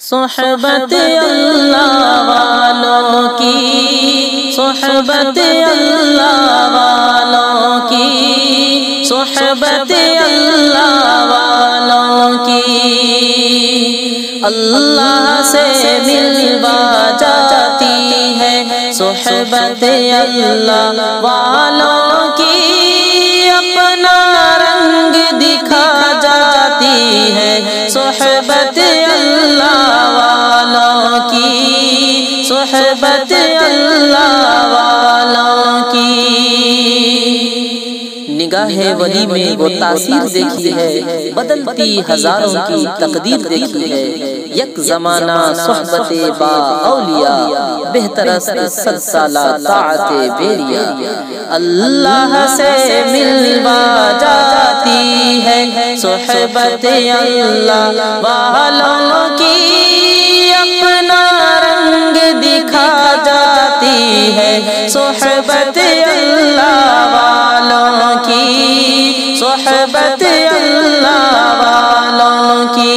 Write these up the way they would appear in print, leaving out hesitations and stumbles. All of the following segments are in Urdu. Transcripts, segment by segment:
صحبت اللہ والوں کی، صحبت اللہ والوں کی، صحبت اللہ والوں کی، اللہ سے ملوا جاتی ہے صحبت اللہ والوں کی، اپنا رنگ دکھا جاتی ہے صحبت اللہ والوں کی، صحبت اللہ والوں کی۔ نگاہ ولی میں وہ تاثیر دیکھی ہے، بدلتی ہزاروں کی تقدیر دیکھی ہے، یک زمانہ صحبت با اولیاء، بہتر است صد سالہ طاعت بیریا، اللہ سے ملوا جاتی ہے صحبت اللہ والوں کی، اپنا رنگ دکھا جاتی ہے صحبت اللہ والوں کی، صحبت اللہ والوں کی۔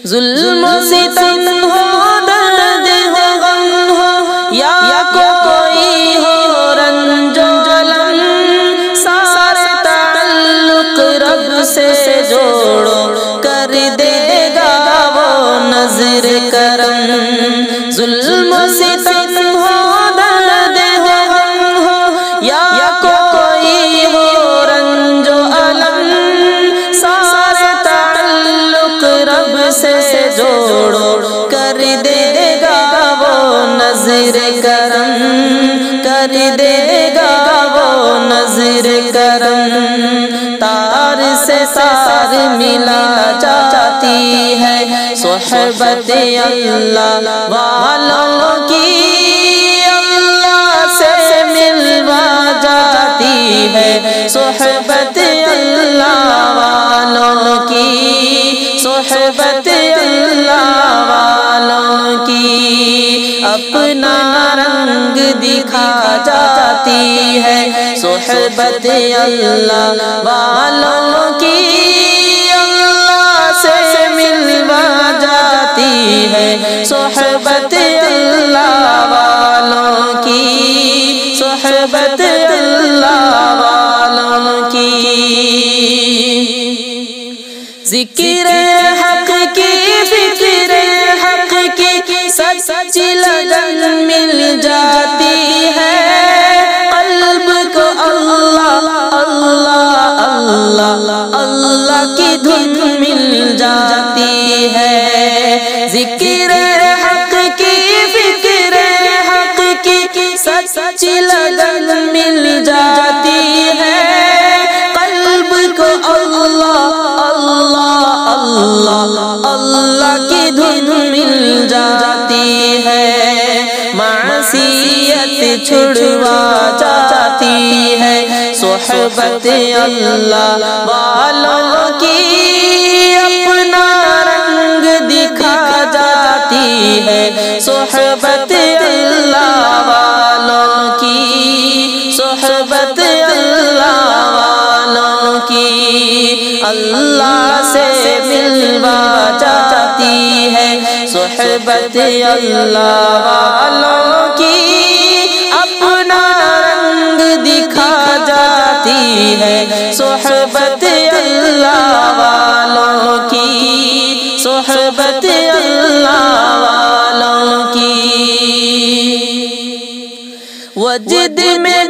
ظلم و ستم ہو، درد ہو، غم ہو، یا کوئی ہو رنج و الم، سارے تعلق رب سے جوڑو، کر دے گا وہ نظر کرم۔ ظلم و ستم ہو، درد ہو، غم ہو، یا کوئی ہو رنج و الم، سارے تعلق رب سے جوڑو، کر دے گا وہ نظر کرم، کر دے گا وہ نظر کرم۔ تار سے تار ملا جاتی ہے صحبت اللہ والوں کی، اللہ سے ملوا جاتی ہے صحبت اللہ والوں کی، صحبت اللہ والوں کی، اپنا رنگ دکھا جاتی ہے صحبت اللہ والوں کی، اللہ سے ملوا جاتی ہے صحبت اللہ والوں کی، صحبت اللہ والوں کی۔ ذکر حق کی، فکر حق کی، سچی لگن مل جاتی ہے قلب کو، اللہ اللہ اللہ اللہ کی دھن مل جاتی ہے۔ ذکر حق کی، فکر حق کی، سچی لگن مل جاتی ہے قلب کو، اللہ اللہ اللہ اللہ کی دھن مل جاتی ہے۔ معصیت چھڑوا جاتی ہے صحبت اللہ والوں کی، اپنا رنگ دکھا جاتی ہے صحبت اللہ والوں کی، صحبت اللہ والوں کی، اللہ سے ملوا جاتی ہے صحبت اللہ والوں کی، اپنا رنگ دکھا جاتی ہے صحبت اللہ والوں کی، صحبت اللہ والوں کی۔ وجد میں